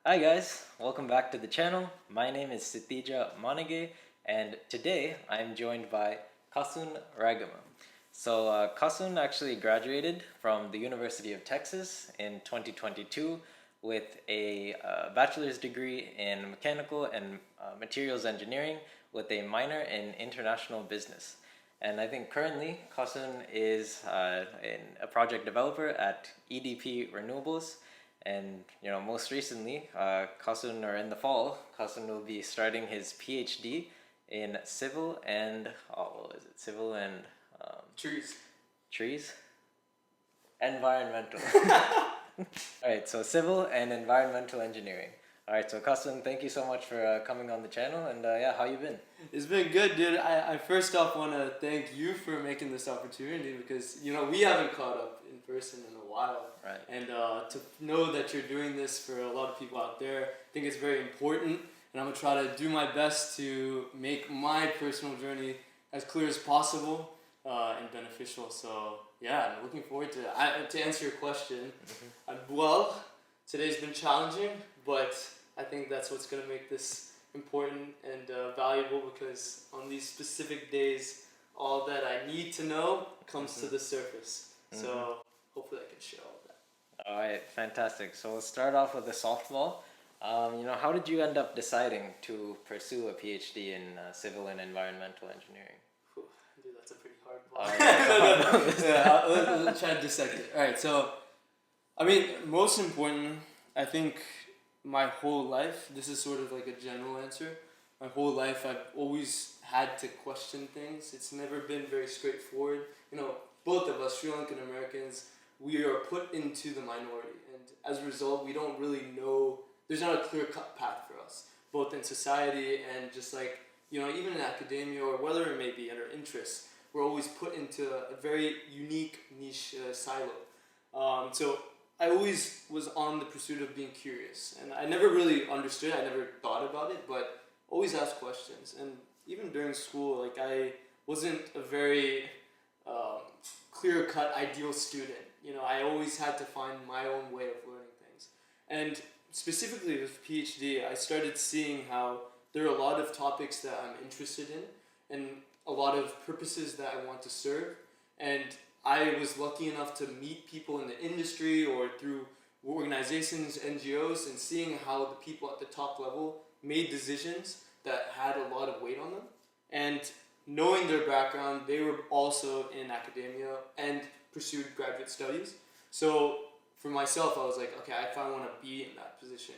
Hi guys, welcome back to the channel. My name is Sitija Monage, and today I'm joined by Kasun Ragama. Kasun actually graduated from the University of Texas in 2022 with a bachelor's degree in mechanical and materials engineering with a minor in international business. And I think currently Kasun is a project developer at EDP Renewables. And most recently, Kasun, or in the fall, Kasun will be starting his PhD in civil and what is it? Civil and Trees. trees, environmental. All right, so civil and environmental engineering. All right, so Kasun, thank you so much for coming on the channel, and yeah, how you been? It's been good, dude. I first off want to thank you for making this opportunity because, we haven't caught up in person in a while. Right. And to know that you're doing this for a lot of people out there, I think it's very important. And I'm going to try to do my best to make my personal journey as clear as possible and beneficial. So, yeah, I'm looking forward to it. To answer your question, well, today's been challenging, but I think that's what's going to make this important and valuable because on these specific days, all that I need to know comes to the surface. So hopefully I can share all of that. All right, fantastic. So we'll start off with a softball. How did you end up deciding to pursue a PhD in civil and environmental engineering? Whew, dude, that's a pretty hard ball. Yeah, let's try to dissect it. All right, so most important, I think my whole life, this is sort of like a general answer. My whole life, I've always had to question things. It's never been very straightforward. Both of us, Sri Lankan Americans, we are put into the minority. And as a result, we don't really know, there's not a clear-cut path for us, both in society and just like, even in academia or whether it may be in our interests. We're always put into a very unique niche silo. So I always was on the pursuit of being curious, and I never really understood. I never thought about it, but always asked questions. And even during school, like I wasn't a very clear-cut ideal student. I always had to find my own way of learning things. And specifically with PhD, I started seeing how there are a lot of topics that I'm interested in, and a lot of purposes that I want to serve. And I was lucky enough to meet people in the industry or through organizations, NGOs, and seeing how the people at the top level made decisions that had a lot of weight on them. And knowing their background, they were also in academia and pursued graduate studies. So for myself, I was like, okay, if I want to be in that position,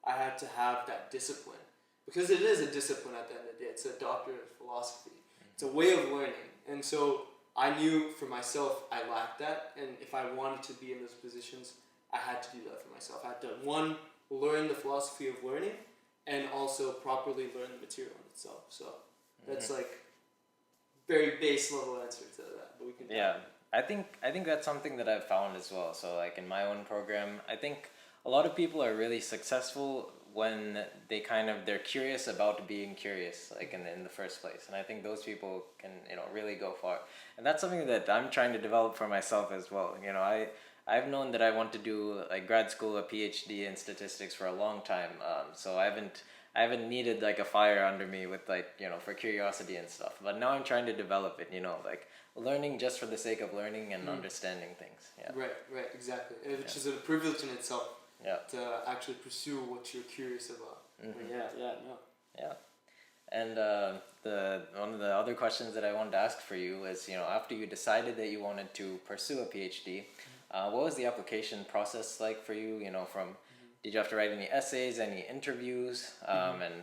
I had to have that discipline. Because it is a discipline at the end of the day. It's a doctorate of philosophy. It's a way of learning. And so I knew for myself I lacked that, and if I wanted to be in those positions, I had to do that for myself. I had to, one, learn the philosophy of learning, and also properly learn the material in itself. So that's like very base level answer to that, but we can. Yeah, I think that's something that I've found as well. So like in my own program, I think a lot of people are really successful when they're curious about being curious, like in the first place. And I think those people can really go far. And that's something that I'm trying to develop for myself as well. I've known that I want to do like grad school, a PhD in statistics for a long time. So I haven't needed like a fire under me with for curiosity and stuff. But now I'm trying to develop it. Like learning just for the sake of learning and understanding things. Yeah. Right, exactly. Which is a privilege in itself. Yeah. To actually pursue what you're curious about. Yeah. And one of the other questions that I wanted to ask for you is, after you decided that you wanted to pursue a PhD, what was the application process like for you? Did you have to write any essays, any interviews, and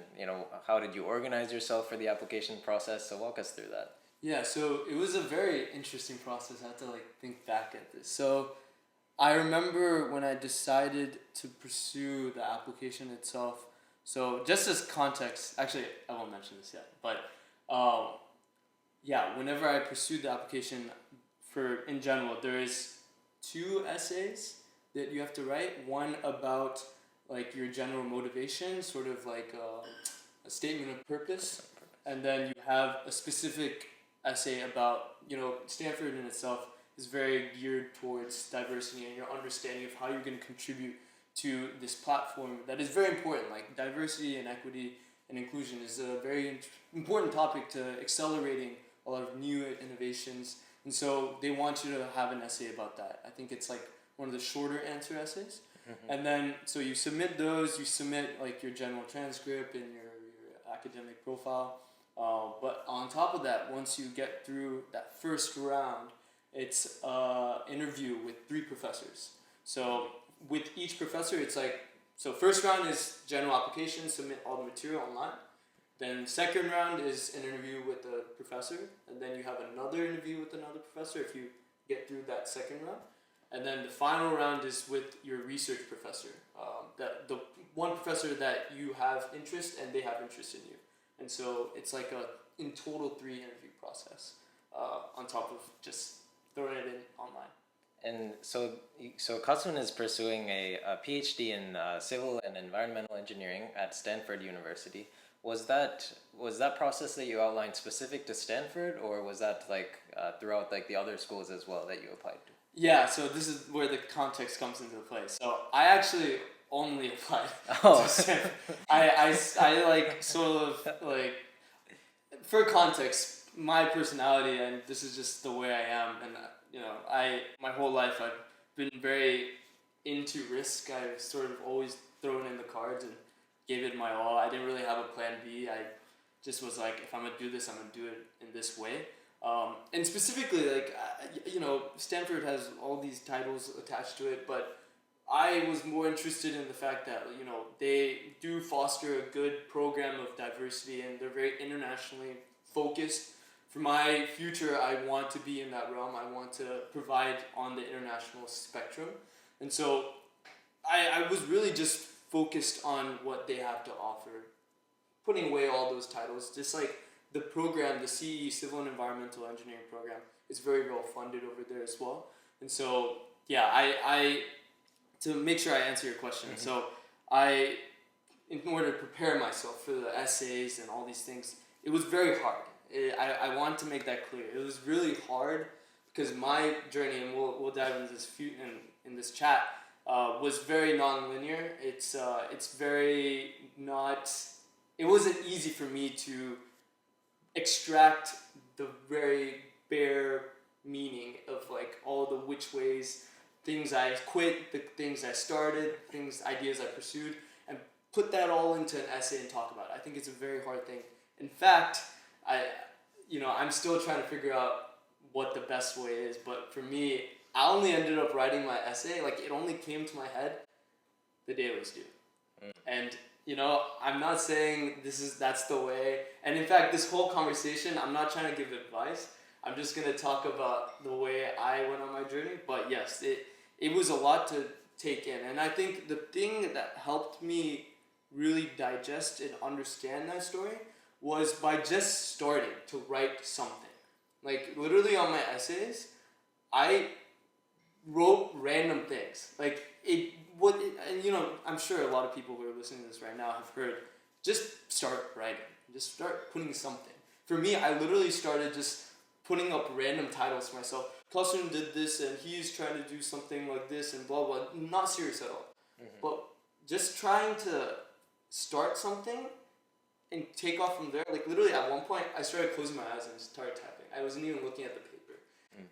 how did you organize yourself for the application process? So walk us through that. Yeah, so it was a very interesting process. I have to think back at this. So I remember when I decided to pursue the application itself. So just as context, actually I won't mention this yet, but whenever I pursued the application in general, there is 2 essays that you have to write. One about your general motivation, sort of like a statement of purpose, and then you have a specific essay about, Stanford in itself is very geared towards diversity and your understanding of how you're going to contribute to this platform that is very important. Like diversity and equity and inclusion is a very important topic to accelerating a lot of new innovations. And so they want you to have an essay about that. I think it's like one of the shorter answer essays. And then, so you submit those, you submit like your general transcript and your academic profile. But on top of that, once you get through that first round, it's an interview with 3 professors. So with each professor, it's like, so first round is general application, submit all the material online. Then second round is an interview with the professor, and then you have another interview with another professor if you get through that second round. And then the final round is with your research professor, the one professor that you have interest and they have interest in you. And so it's like a, in total, 3 interview process on top of just throwing it in online. And so Kasun is pursuing a PhD in civil and environmental engineering at Stanford University. Was that process that you outlined specific to Stanford, or was that like throughout like the other schools as well that you applied to? Yeah, so this is where the context comes into play. So I actually only applied Oh. to Stanford. I like sort of like, for context, my personality, and this is just the way I am, and you know, my whole life I've been very into risk. I've sort of always thrown in the cards and gave it my all. I didn't really have a plan B. I just was like, if I'm gonna do this, I'm gonna do it in this way. And specifically, like, you know, Stanford has all these titles attached to it, but I was more interested in the fact that, you know, they do foster a good program of diversity and they're very internationally focused. For my future, I want to be in that realm. I want to provide on the international spectrum. And so I was really just focused on what they have to offer, putting away all those titles. Just like the program, the CE, Civil and Environmental Engineering program, is very well funded over there as well. And so, yeah, I to make sure I answer your question, so in order to prepare myself for the essays and all these things, it was very hard. I want to make that clear. It was really hard because my journey, and we'll dive into this in this chat, was very non-linear. It's very not. It wasn't easy for me to extract the very bare meaning of like all the which ways, things I quit, the things I started, ideas I pursued, and put that all into an essay and talk about it. I think it's a very hard thing. In fact, I'm still trying to figure out what the best way is, but for me, I only ended up writing my essay, like it only came to my head the day it was due. And you know, I'm not saying that's the way, and in fact, this whole conversation, I'm not trying to give advice. I'm just gonna talk about the way I went on my journey. But yes, it was a lot to take in, and I think the thing that helped me really digest and understand that story was by just starting to write something. Like literally on my essays, I wrote random things. Like and you know, I'm sure a lot of people who are listening to this right now have heard, just start writing. Just start putting something. For me, I literally started just putting up random titles to myself. Kasun did this and he's trying to do something like this and blah blah. Not serious at all. But just trying to start something and take off from there. Like literally at one point, I started closing my eyes and started typing. I wasn't even looking at the paper.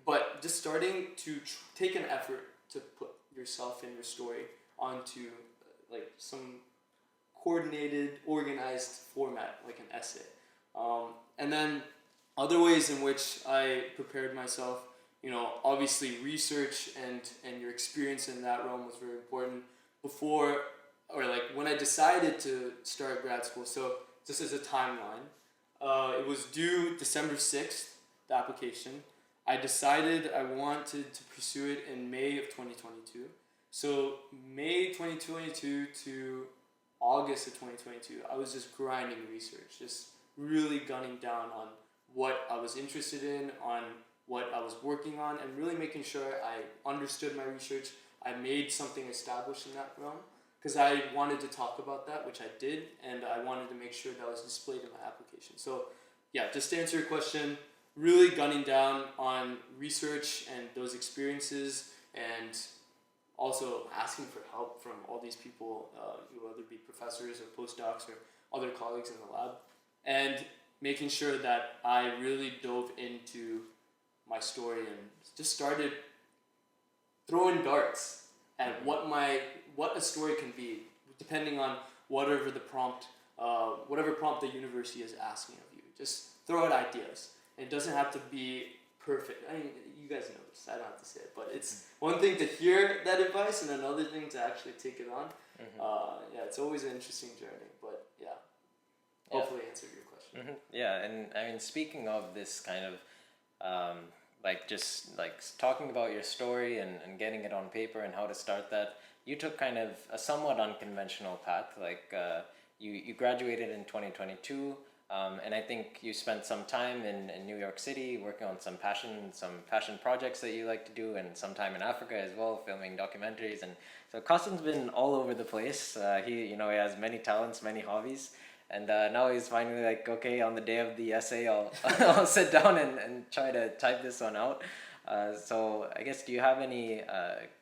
But just starting to take an effort to put yourself and your story onto like some coordinated, organized format, like an essay. And then other ways in which I prepared myself, you know, obviously research and your experience in that realm was very important before, or like when I decided to start grad school. So just as a timeline, it was due December 6th, the application. I decided I wanted to pursue it in May of 2022. So May 2022 to August of 2022, I was just grinding research, just really gunning down on what I was interested in, on what I was working on, and really making sure I understood my research. I made something established in that realm because I wanted to talk about that, which I did, and I wanted to make sure that was displayed in my application. So yeah, just to answer your question, really gunning down on research and those experiences, and also asking for help from all these people, whether it be professors or postdocs or other colleagues in the lab, and making sure that I really dove into my story and just started throwing darts at what a story can be, depending on whatever prompt the university is asking of you. Just throw out ideas. And it doesn't have to be perfect. I mean, you guys know this. I don't have to say it, but it's one thing to hear that advice and another thing to actually take it on. Yeah, it's always an interesting journey, but yeah. Hopefully answered your question. Yeah, and I mean, speaking of this kind of like just like talking about your story and getting it on paper and how to start that, you took kind of a somewhat unconventional path. Like you graduated in 2022, and I think you spent some time in New York City working on some passion projects that you like to do, and some time in Africa as well, filming documentaries. And so Kasun's been all over the place. He has many talents, many hobbies. And now he's finally like, okay, on the day of the essay, I'll sit down and try to type this one out. So I guess, do you have any,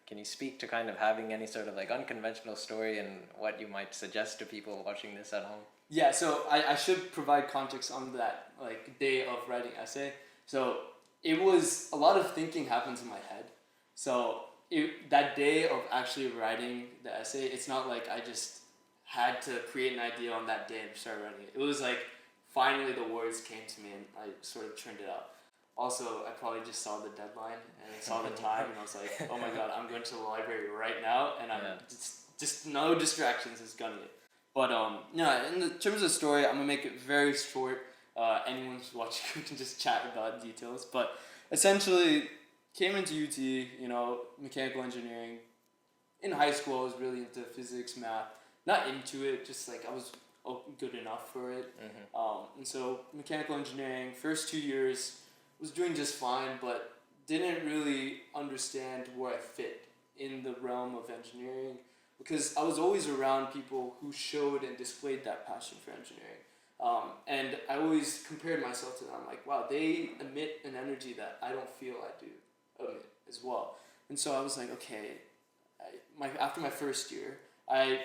can you speak to kind of having any sort of like unconventional story and what you might suggest to people watching this at home? Yeah, so I should provide context on that like day of writing essay. So it was, a lot of thinking happens in my head. So that day of actually writing the essay, it's not like I just had to create an idea on that day and start writing it. It was like finally the words came to me and I sort of churned it out. Also, I probably just saw the deadline and I saw the time and I was like, oh my god, I'm going to the library right now and I'm just no distractions, is gunning it. But no, in the terms of the story, I'm gonna make it very short. Anyone who's watching can just chat about details. But essentially, came into UT, mechanical engineering. In high school, I was really into physics, math. Not into it, just like I was good enough for it. And so mechanical engineering, first 2 years, was doing just fine, but didn't really understand where I fit in the realm of engineering, because I was always around people who showed and displayed that passion for engineering. And I always compared myself to them. I'm like, wow, they emit an energy that I don't feel I do emit as well. And so I was like, okay, after my first year, I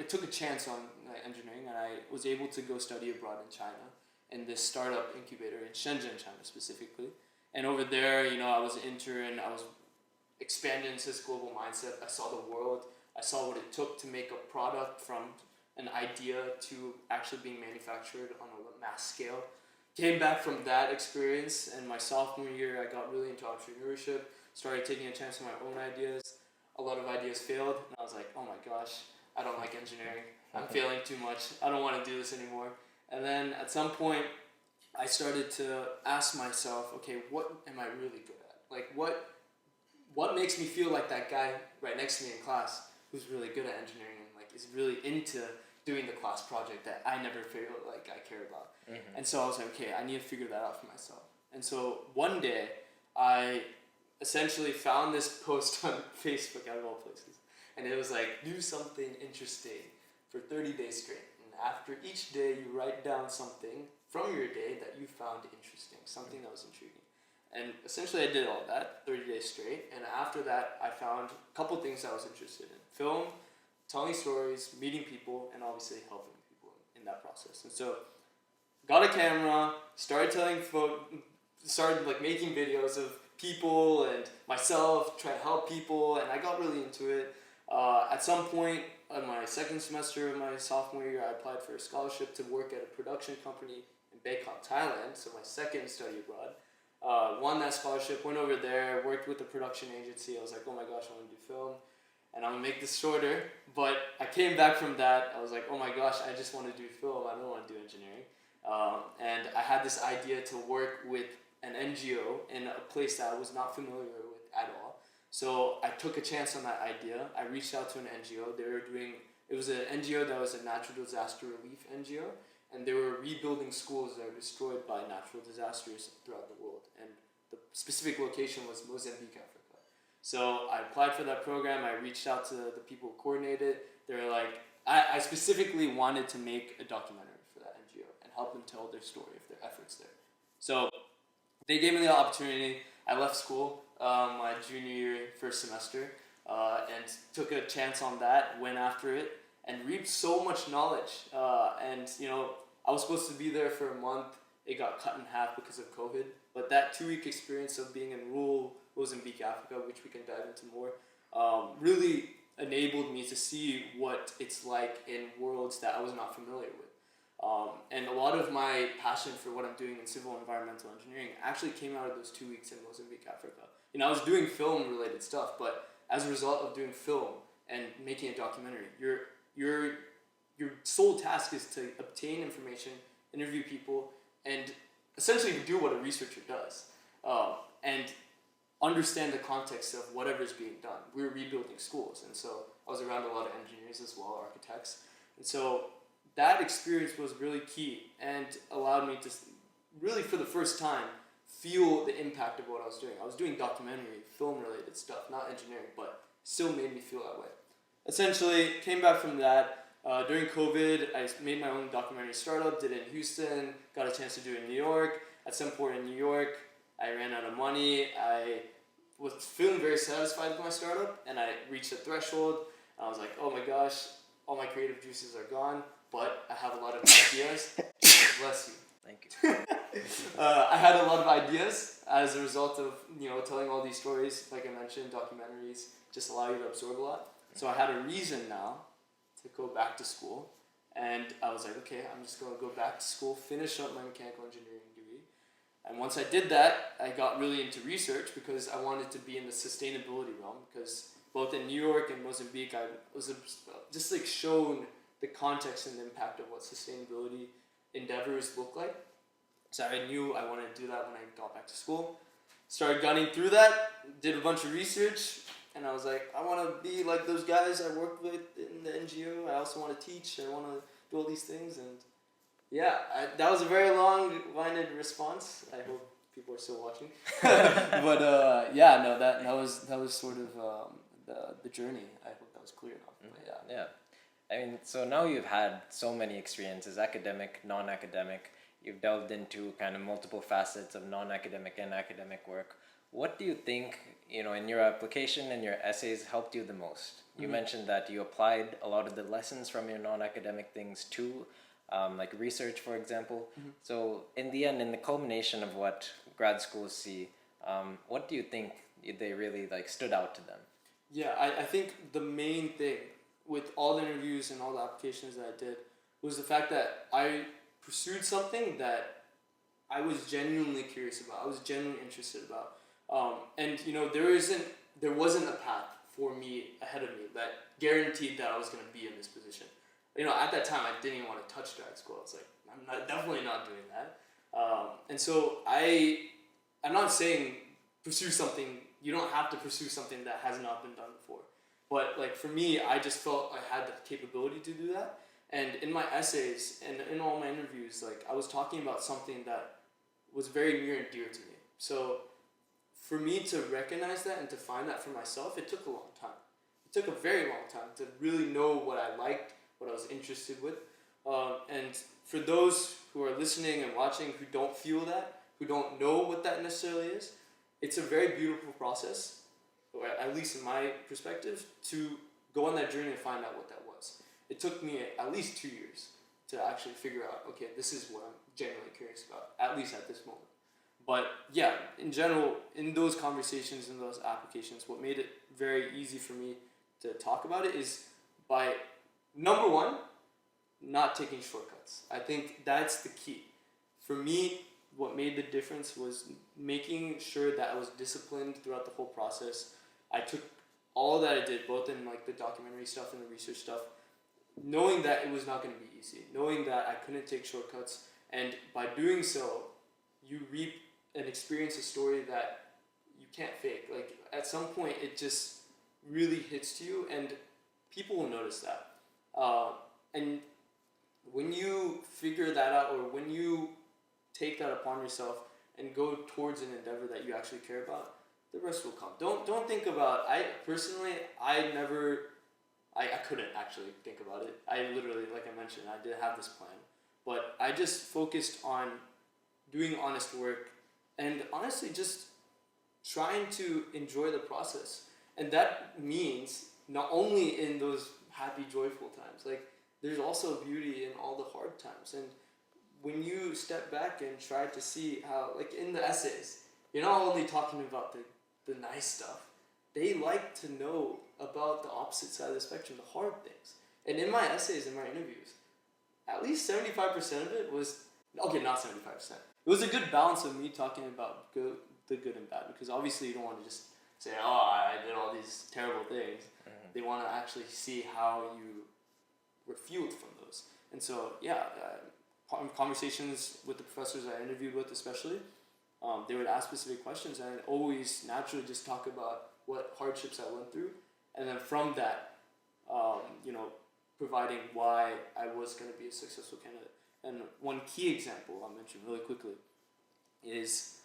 took a chance on engineering, and I was able to go study abroad in China in this startup incubator in Shenzhen, China specifically. And over there, I was an intern, I was expanding into this global mindset. I saw the world, I saw what it took to make a product from an idea to actually being manufactured on a mass scale. Came back from that experience, and my sophomore year, I got really into entrepreneurship, started taking a chance on my own ideas. A lot of ideas failed, and I was like, oh my gosh, I don't like engineering. I'm failing too much. I don't want to do this anymore. And then at some point, I started to ask myself, okay, what am I really good at? Like, what makes me feel like that guy right next to me in class who's really good at engineering and like is really into doing the class project that I never feel like I care about. And so I was like, okay, I need to figure that out for myself. And so one day, I essentially found this post on Facebook, out of all places, and it was like, do something interesting for 30 days straight, and after each day you write down something from your day that you found interesting, something that was intriguing. And essentially I did all that 30 days straight, and after that I found a couple things I was interested in: film, telling stories, meeting people, and obviously helping people in that process. And so got a camera, started like making videos of people and myself, try to help people, and I got really into it. At some point in my second semester of my sophomore year, I applied for a scholarship to work at a production company in Bangkok, Thailand, so my second study abroad. Won that scholarship, went over there, worked with a production agency. I was like, oh my gosh, I want to do film, and I'm going to make this shorter. But I came back from that, I was like, oh my gosh, I just want to do film, I don't want to do engineering. And I had this idea to work with an NGO in a place that I was not familiar with at all. So I took a chance on that idea. I reached out to an NGO. It was an NGO that was a natural disaster relief NGO, and they were rebuilding schools that were destroyed by natural disasters throughout the world. And the specific location was Mozambique, Africa. So I applied for that program. I reached out to the people who coordinated. They were like, I specifically wanted to make a documentary for that NGO and help them tell their story of their efforts there. So they gave me the opportunity. I left school my junior year, first semester. and took a chance on that, went after it, and reaped so much knowledge. And I was supposed to be there for a month. It got cut in half because of COVID. But that 2-week experience of being in rural Mozambique, Africa, which we can dive into more, really enabled me to see what it's like in worlds that I was not familiar with. And a lot of my passion for what I'm doing in civil environmental engineering actually came out of those 2 weeks in Mozambique, Africa. I was doing film related stuff, but as a result of doing film and making a documentary, your sole task is to obtain information, interview people, and essentially do what a researcher does, and understand the context of whatever is being done. We were rebuilding schools, and so I was around a lot of engineers as well, architects, and so that experience was really key and allowed me to really, for the first time, feel the impact of what I was doing. I was doing documentary, film-related stuff, not engineering, but still made me feel that way. Essentially, came back from that. During COVID, I made my own documentary startup, did it in Houston, got a chance to do it in New York. At some point in New York, I ran out of money. I was feeling very satisfied with my startup, and I reached a threshold. I was like, oh my gosh, all my creative juices are gone, but I have a lot of ideas. Bless you. Thank you. I had a lot of ideas as a result of telling all these stories. Like I mentioned, documentaries just allow you to absorb a lot. So I had a reason now to go back to school, and I was like, okay, I'm just going to go back to school, finish up my mechanical engineering degree. And once I did that, I got really into research because I wanted to be in the sustainability realm, because both in New York and Mozambique, I was just like shown the context and the impact of what sustainability endeavors look like. So I knew I wanted to do that when I got back to school. Started gunning through that, did a bunch of research, and I was like, I want to be like those guys I worked with in the NGO. I also want to teach. I want to do all these things. And yeah, that was a very long-winded response. I hope people are still watching. But yeah, no, that was sort of the journey. I hope that was clear enough. But yeah. I mean, so now you've had so many experiences, academic, non-academic. You've delved into kind of multiple facets of non-academic and academic work. What do you think, in your application and your essays helped you the most? You mentioned that you applied a lot of the lessons from your non-academic things to like research, for example. So in the end, in the culmination of what grad schools see, what do you think they really stood out to them? Yeah, I think the main thing with all the interviews and all the applications that I did was the fact that I pursued something that I was genuinely curious about. I was genuinely interested about. And there wasn't a path for me ahead of me that guaranteed that I was going to be in this position. At that time, I didn't even want to touch grad school. I was like, definitely not doing that. And so I'm not saying pursue something. You don't have to pursue something that has not been done before. But for me, I just felt I had the capability to do that. And in my essays and in all my interviews, I was talking about something that was very near and dear to me. So for me to recognize that and to find that for myself, it took a long time. It took a very long time to really know what I liked, what I was interested with. And for those who are listening and watching who don't feel that, who don't know what that necessarily is, it's a very beautiful process, or at least in my perspective, to go on that journey and find out what that was. It took me at least 2 years to actually figure out, okay, this is what I'm genuinely curious about, at least at this moment. But yeah, in general, in those conversations, in those applications, what made it very easy for me to talk about it is by, number one, not taking shortcuts. I think that's the key. For me, what made the difference was making sure that I was disciplined throughout the whole process. I took all that I did, both in the documentary stuff and the research stuff, knowing that it was not going to be easy, knowing that I couldn't take shortcuts, and by doing so, you reap and experience a story that you can't fake. At some point, it just really hits to you, and people will notice that. And when you figure that out, or when you take that upon yourself and go towards an endeavor that you actually care about, the rest will come. Don't think about. I personally, I couldn't actually think about it. I literally, like I mentioned, I didn't have this plan, but I just focused on doing honest work and honestly just trying to enjoy the process. And that means not only in those happy, joyful times, like there's also beauty in all the hard times. And when you step back and try to see how, like in the essays, you're not only talking about the nice stuff. They like to know about the opposite side of the spectrum, the hard things. And in my essays, in my interviews, at least 75% of it was, okay, not 75%. It was a good balance of me talking about the good and bad, because obviously you don't want to just say, oh, I did all these terrible things. They want to actually see how you were fueled from those. And so, yeah, conversations with the professors I interviewed with especially, they would ask specific questions, and I'd always naturally just talk about what hardships I went through, and then from that, providing why I was going to be a successful candidate. And one key example I'll mention really quickly is,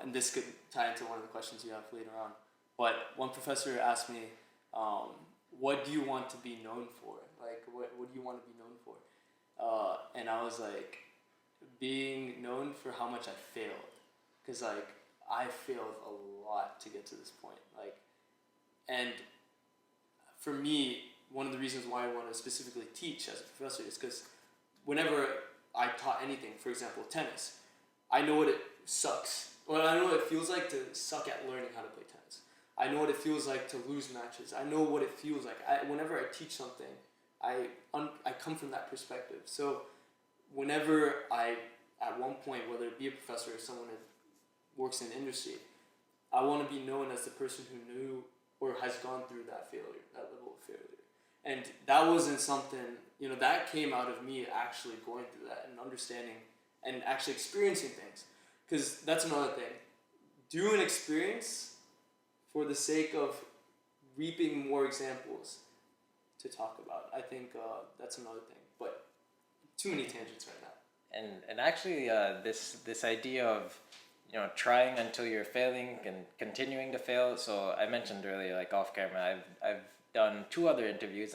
and this could tie into one of the questions you have later on, but one professor asked me, what do you want to be known for? Like, what do you want to be known for? And I was like, being known for how much I failed. Because, like, I failed a lot to get to this point. Like, and for me, one of the reasons why I want to specifically teach as a professor is because whenever I taught anything, for example, tennis, I know what it sucks. Well, I know what it feels like to suck at learning how to play tennis. I know what it feels like to lose matches. I know what it feels like. Whenever I teach something, I come from that perspective. So whenever I, at one point, whether it be a professor or someone who works in industry, I want to be known as the person who knew or has gone through that failure, that level of failure. And that wasn't something, that came out of me actually going through that and understanding and actually experiencing things. Because that's another thing. Do an experience for the sake of reaping more examples to talk about. I think that's another thing. But too many tangents right now. And actually, this idea of trying until you're failing and continuing to fail. So I mentioned earlier, like off camera, I've done 2 other interviews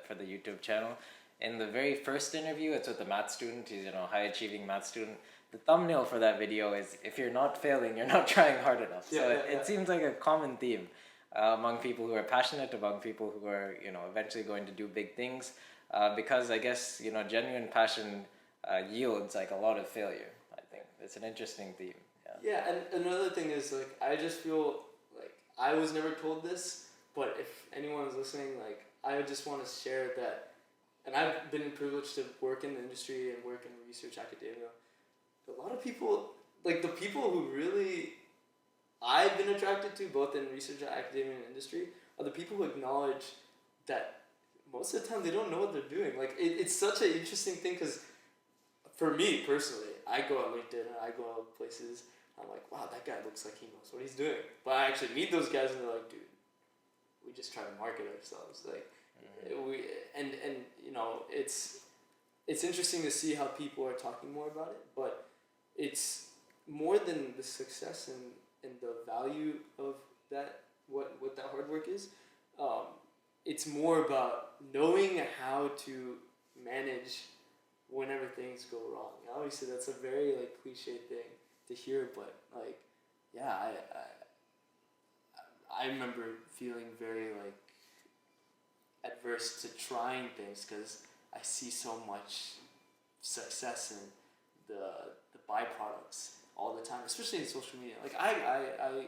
for the YouTube channel. In the very first interview, it's with a math student. He's high achieving math student. The thumbnail for that video is, if you're not failing, you're not trying hard enough. So it seems like a common theme among people who are passionate, among people who are eventually going to do big things, because I guess genuine passion yields like a lot of failure. I think it's an interesting theme. Yeah, and another thing is, like, I just feel like I was never told this, but if anyone's listening, like, I just want to share that, and I've been privileged to work in the industry and work in research academia. A lot of people, like the people who really I've been attracted to, both in research, academia, and industry, are the people who acknowledge that most of the time they don't know what they're doing. Like, it's such an interesting thing, because for me personally, I go on LinkedIn and I go on places, I'm like, wow, that guy looks like he knows what he's doing. But I actually meet those guys and they're like, dude, we just try to market ourselves. Like, it's interesting to see how people are talking more about it, but it's more than the success and the value of that, what that hard work is. It's more about knowing how to manage whenever things go wrong. Obviously, that's a very cliche thing to hear, but I remember feeling very adverse to trying things, because I see so much success in the byproducts all the time, especially in social media. Like, I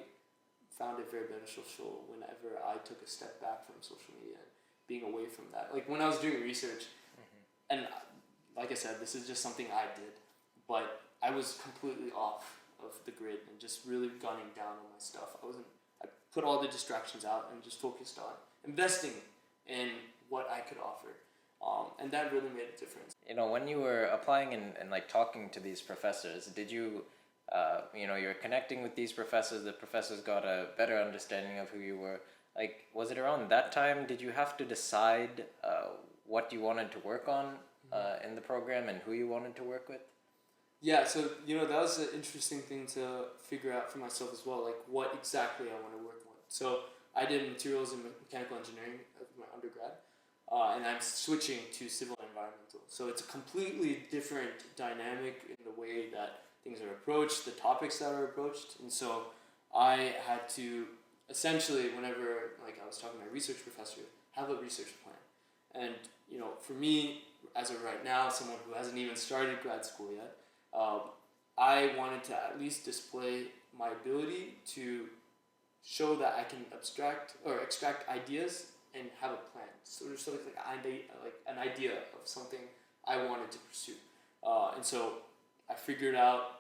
found it very beneficial whenever I took a step back from social media and being away from that. Like, when I was doing research, and like I said, this is just something I did, but I was completely off of the grid and just really gunning down on my stuff. I put all the distractions out and just focused on investing in what I could offer. And that really made a difference. When you were applying and talking to these professors, did you, you're connecting with these professors, the professors got a better understanding of who you were. Like, was it around that time, did you have to decide what you wanted to work on in the program and who you wanted to work with? Yeah, so, that was an interesting thing to figure out for myself as well, like what exactly I want to work on. So I did materials and mechanical engineering as my undergrad, and I'm switching to civil and environmental. So it's a completely different dynamic in the way that things are approached, the topics that are approached. And so I had to essentially, whenever like I was talking to my research professor, have a research plan. And for me, as of right now, someone who hasn't even started grad school yet, I wanted to at least display my ability to show that I can extract ideas and have a plan. So there's sort of like an idea of something I wanted to pursue, and so I figured out,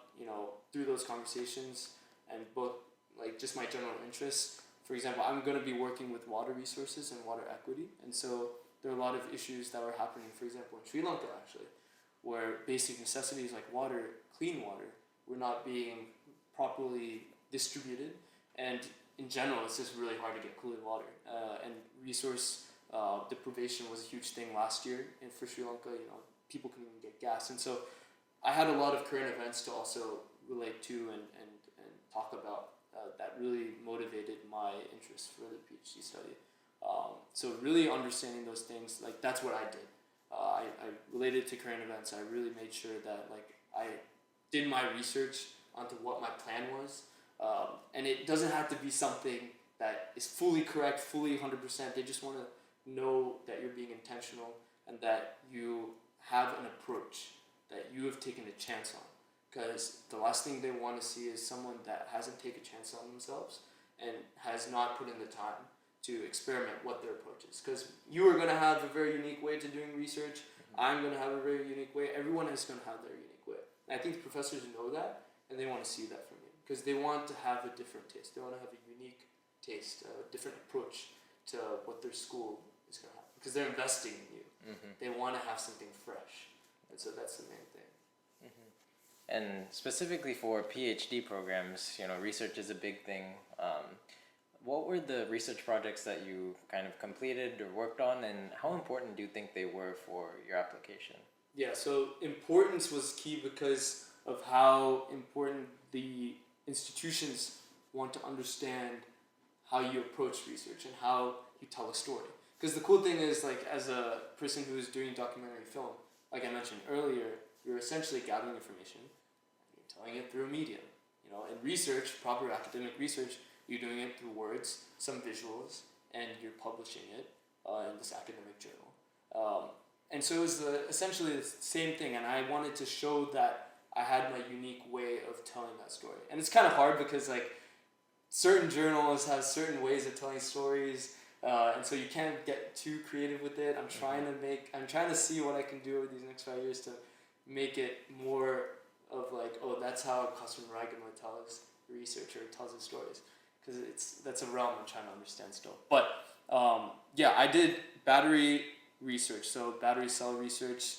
through those conversations and both like just my general interests. For example, I'm going to be working with water resources and water equity, and so there are a lot of issues that are happening. For example, in Sri Lanka, actually, where basic necessities like water, clean water, were not being properly distributed, and in general, it's just really hard to get clean water. And resource deprivation was a huge thing last year, and for Sri Lanka, people couldn't even get gas, and so I had a lot of current events to also relate to and talk about that really motivated my interest for the PhD study. So really understanding those things, like that's what I did. I related to current events. I really made sure that like I did my research onto what my plan was, and it doesn't have to be something that is fully correct, fully 100%. They just want to know that you're being intentional and that you have an approach that you have taken a chance on. Because the last thing they want to see is someone that hasn't taken a chance on themselves and has not put in the time to experiment what their approach is. Because you are going to have a very unique way to doing research. I'm going to have a very unique way. Everyone is going to have their unique way. And I think the professors know that, and they want to see that from you. Because they want to have a different taste. They want to have a unique taste, a different approach to what their school is going to have. Because they're investing in you. They want to have something fresh. And so that's the main thing. And specifically for PhD programs, research is a big thing. What were the research projects that you kind of completed or worked on, and how important do you think they were for your application? Yeah, so importance was key because of how important the institutions want to understand how you approach research and how you tell a story. Because the cool thing is, like, as a person who is doing documentary film, like I mentioned earlier, you're essentially gathering information and you're telling it through a medium. In research, proper academic research, you're doing it through words, some visuals, and you're publishing it in this academic journal. And so it was essentially the same thing, and I wanted to show that I had my unique way of telling that story. And it's kind of hard because like certain journals have certain ways of telling stories, and so you can't get too creative with it. I'm trying to see what I can do over these next 5 years to make it more of like, oh, that's how Kasum Raigama tells research or tells his stories, because that's a realm I'm trying to understand still. But yeah, I did battery research, so battery cell research,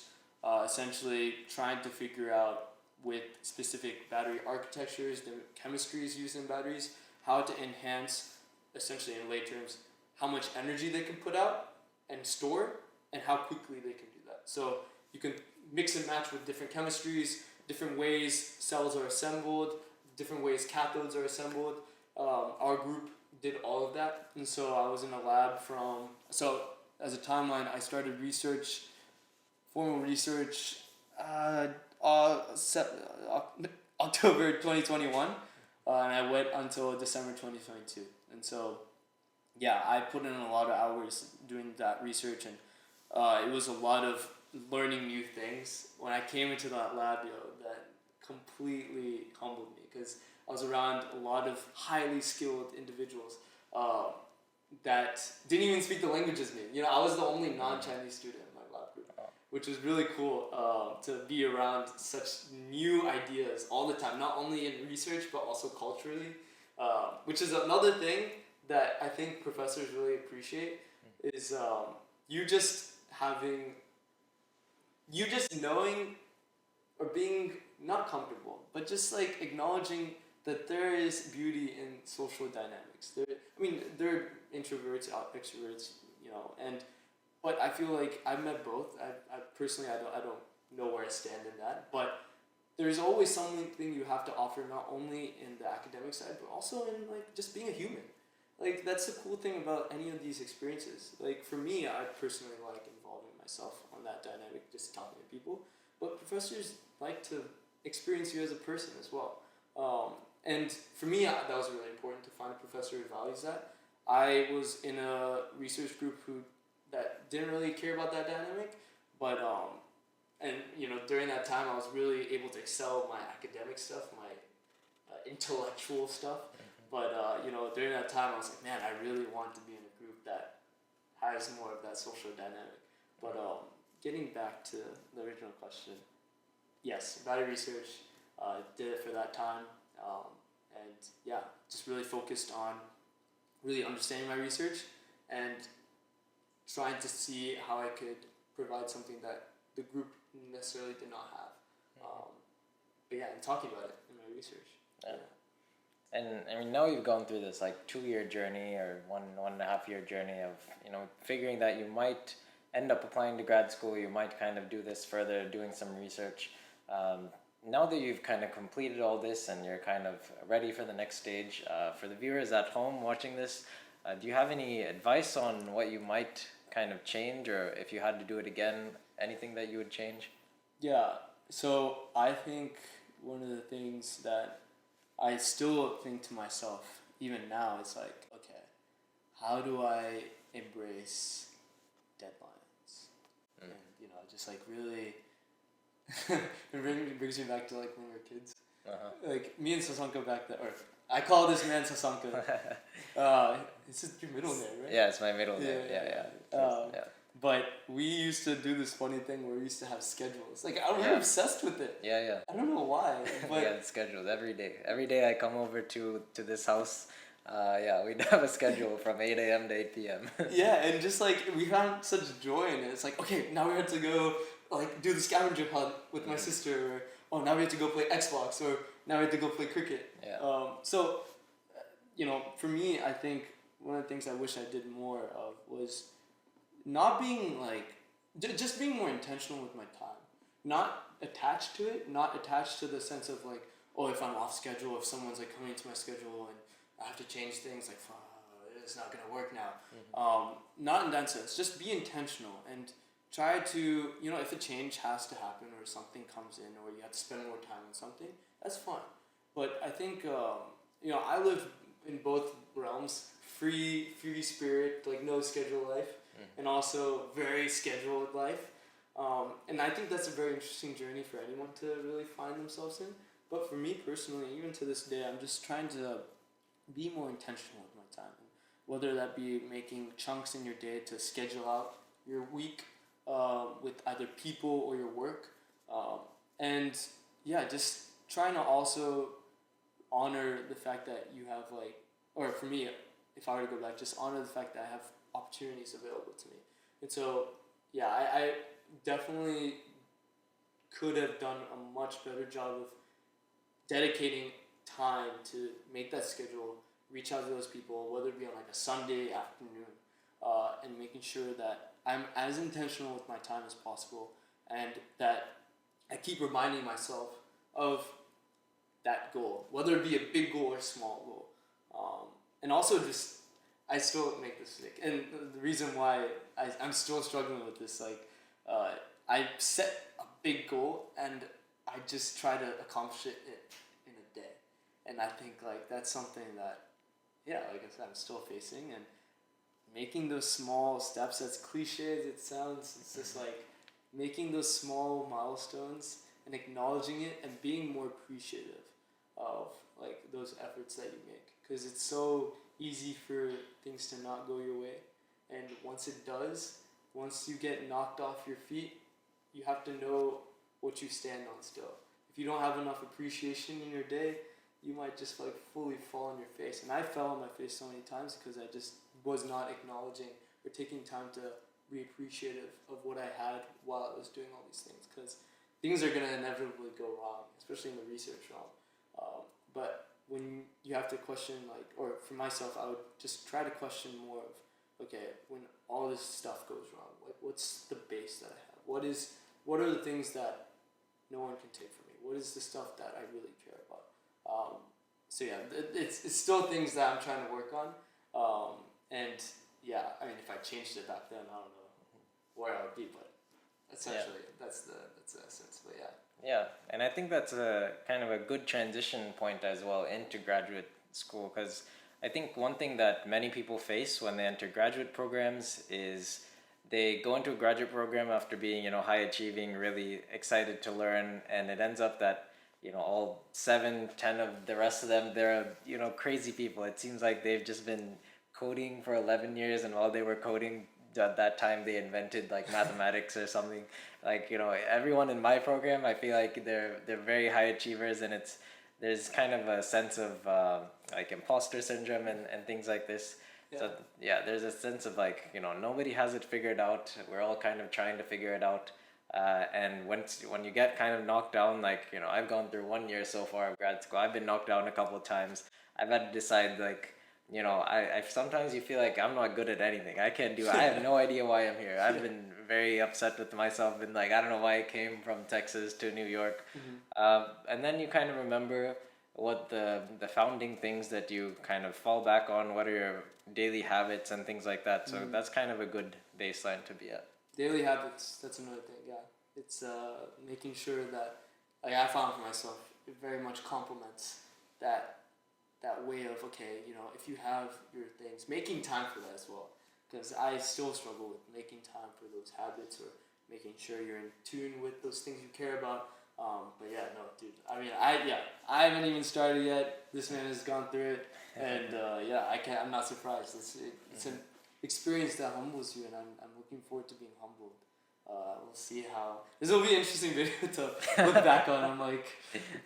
essentially trying to figure out with specific battery architectures, the chemistries used in batteries, how to enhance, essentially in lay terms, how much energy they can put out and store, and how quickly they can do that. So you can mix and match with different chemistries, different ways cells are assembled, different ways cathodes are assembled. Our group did all of that, and so I was in a lab so as a timeline, I started formal research, October 2021, and I went until December 2022. And so, yeah, I put in a lot of hours doing that research, and it was a lot of learning new things. When I came into that lab, that completely humbled me, because I was around a lot of highly skilled individuals that didn't even speak the language as me. I was the only non-Chinese student in my lab group, which was really cool to be around such new ideas all the time, not only in research but also culturally, which is another thing that I think professors really appreciate, is you just knowing or being not comfortable, but just like acknowledging that there is beauty in social dynamics. There are introverts, extroverts, but I feel like I've met both. I personally, I don't know where I stand in that, but there's always something you have to offer, not only in the academic side, but also in like just being a human. Like that's the cool thing about any of these experiences. Like for me, I personally like involving myself on that dynamic, just talking to people. But professors like to experience you as a person as well. And for me, that was really important to find a professor who values that. I was in a research group that didn't really care about that dynamic, but and during that time I was really able to excel my academic stuff, my intellectual stuff. But during that time I was like, man, I really want to be in a group that has more of that social dynamic. But getting back to the original question, yes, value research, did it for that time, and yeah, just really focused on really understanding my research and trying to see how I could provide something that the group necessarily did not have. But yeah, and talking about it in my research. Yeah. And I mean, now you've gone through this like 2-year journey or 1.5 year journey of figuring that you might end up applying to grad school. You might kind of do this further, doing some research. Now that you've kind of completed all this and you're kind of ready for the next stage, for the viewers at home watching this, do you have any advice on what you might kind of change, or if you had to do it again, anything that you would change? Yeah, so I think one of the things that I still think to myself, even now, is like, okay, how do I embrace deadlines? And, just like really, it brings me back to like when we were kids. Like me and Sasanka back then, or I call this man Sasanka. It's just your middle name, right? Yeah, it's my middle name. Yeah. But we used to do this funny thing where we used to have schedules. Like, we're obsessed with it. Yeah. I don't know why. But yeah, schedules every day. Every day I come over to this house. We'd have a schedule from 8 a.m. to 8 p.m. yeah, and just like we found such joy in it. It's like, okay, now we have to go like do the scavenger hunt with my sister, or now we have to go play Xbox, or now we have to go play cricket. Yeah. So, for me, I think one of the things I wish I did more of was not being like, just being more intentional with my time. Not attached to it, not attached to the sense of like, oh, if I'm off schedule, if someone's like coming into my schedule and I have to change things, like, it's not going to work now. Not in that sense. Just be intentional and try to, if a change has to happen or something comes in or you have to spend more time on something, that's fine. But I think, I live in both realms, free spirit, like no schedule life, and also very scheduled life. And I think that's a very interesting journey for anyone to really find themselves in. But for me personally, even to this day, I'm just trying to be more intentional with my time. Whether that be making chunks in your day to schedule out your week with either people or your work. And yeah, just trying to also honor the fact that you have or for me, if I were to go back, just honor the fact that I have opportunities available to me. And so, yeah, I definitely could have done a much better job of dedicating time to make that schedule, reach out to those people, whether it be on like a Sunday afternoon, and making sure that I'm as intentional with my time as possible and that I keep reminding myself of that goal, whether it be a big goal or a small goal. And also just, I still make this mistake. And the reason why I'm still struggling with this, I set a big goal and I just try to accomplish it in a day. And I think that's something that, like I said, I'm still facing. And making those small steps, as cliche as it sounds, it's just like making those small milestones and acknowledging it and being more appreciative of those efforts that you make. Because it's so easy for things to not go your way. And once it does, once you get knocked off your feet, you have to know what you stand on still. If you don't have enough appreciation in your day, you might just fully fall on your face. And I fell on my face so many times because I just was not acknowledging or taking time to be appreciative of what I had while I was doing all these things. Because things are going to inevitably go wrong, especially in the research realm. But when you have to question, or for myself, I would just try to question more of, okay, when all this stuff goes wrong, what's the base that I have? What are the things that no one can take from me? What is the stuff that I really care about? So yeah, it's still things that I'm trying to work on. And yeah, I mean, if I changed it back then, I don't know where I would be, but Essentially, that's the essence. But yeah. Yeah, and I think that's a kind of a good transition point as well into graduate school, because I think one thing that many people face when they enter graduate programs is they go into a graduate program after being, high achieving, really excited to learn, and it ends up that, all 7, 10 of the rest of them, they're, crazy people. It seems like they've just been coding for 11 years, and while they were coding, at that time they invented like mathematics or something. Like, everyone in my program, I feel like they're very high achievers, and there's kind of a sense of like imposter syndrome and things like this. Yeah. So yeah, there's a sense of like, nobody has it figured out. We're all kind of trying to figure it out. And when you get kind of knocked down, like, I've gone through 1 year so far of grad school. I've been knocked down a couple of times. I've had to decide, like, I sometimes you feel like I'm not good at anything. I can't do it. I have no idea why I'm here. I've been very upset with myself, and like, I don't know why I came from Texas to New York. And then you kind of remember what the founding things that you kind of fall back on, what are your daily habits and things like that. So that's kind of a good baseline to be at. Daily habits, that's another thing, yeah. It's making sure that, like, I found for myself, it very much complements that way of, okay, if you have your things, making time for that as well. Because I still struggle with making time for those habits, or making sure you're in tune with those things you care about. But yeah, no, dude. I mean, I haven't even started yet. This man has gone through it, and I'm not surprised. It's an experience that humbles you, and I'm looking forward to being humbled. We'll see how this will be an interesting video to look back on. I'm like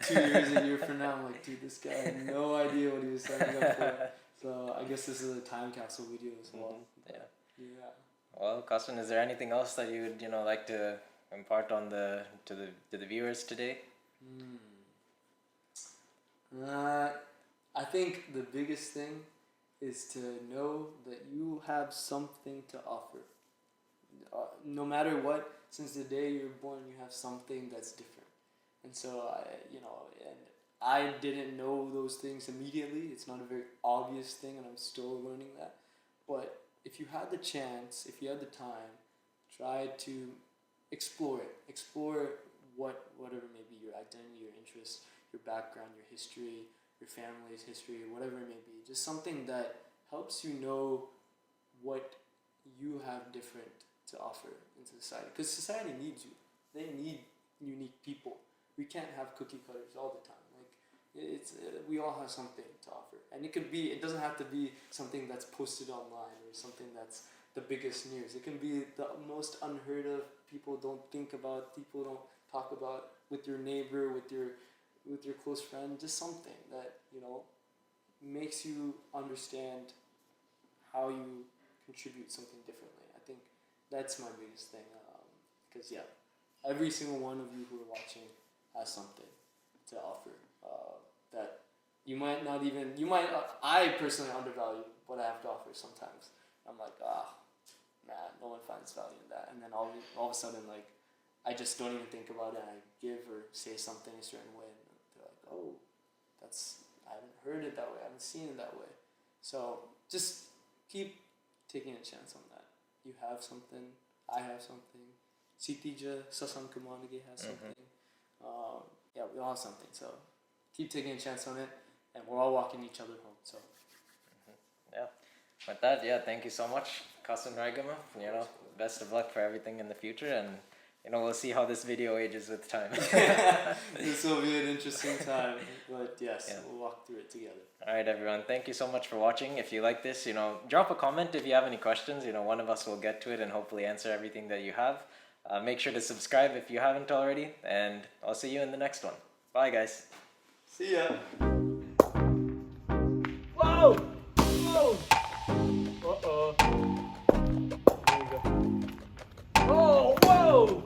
2 years, a year from now. I'm like, dude, this guy had no idea what he was signing up for. So I guess this is a time capsule video as well. Yeah. Well, Kasun, is there anything else that you would like to impart on to the viewers today? I think the biggest thing is to know that you have something to offer. No matter what, since the day you're born, you have something that's different. And so I didn't know those things immediately. It's not a very obvious thing, and I'm still learning that. But if you had the chance, if you had the time, try to explore it. Explore whatever may be your identity, your interests, your background, your history, your family's history, whatever it may be. Just something that helps you know what you have different to offer into society. Because society needs you. They need unique people. We can't have cookie cutters all the time. We all have something to offer, and it doesn't have to be something that's posted online or something that's the biggest news. It can be the most unheard of, people don't think about, people don't talk about, with your neighbor, with your close friend, just something that makes you understand how you contribute something differently. I think that's my biggest thing, because every single one of you who are watching has something to offer. That I personally undervalue what I have to offer sometimes. I'm like, man, no one finds value in that. And then all of a sudden, like, I just don't even think about it, and I give or say something a certain way, and they're like, oh, I haven't heard it that way, I haven't seen it that way. So just keep taking a chance on that. You have something, I have something, Sitija, Sasan Kumanagi has something. We all have something, so keep taking a chance on it, and we're all walking each other home. So, yeah. With that, thank you so much, Kasun Raigama. Best of luck for everything in the future, and we'll see how this video ages with time. This will be an interesting time, but yes, we'll walk through it together. All right, everyone. Thank you so much for watching. If you like this, drop a comment if you have any questions. One of us will get to it and hopefully answer everything that you have. Make sure to subscribe if you haven't already, and I'll see you in the next one. Bye, guys. See ya. Whoa! Whoa! Uh-oh. There you go. Oh, whoa!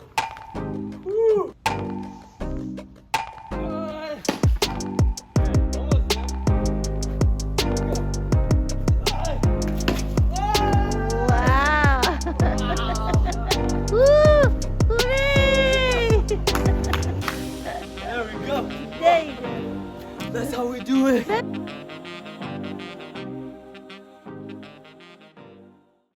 Woo! Almost there. Wow! Woo! Hooray! There we go. There you go. That's how we do it.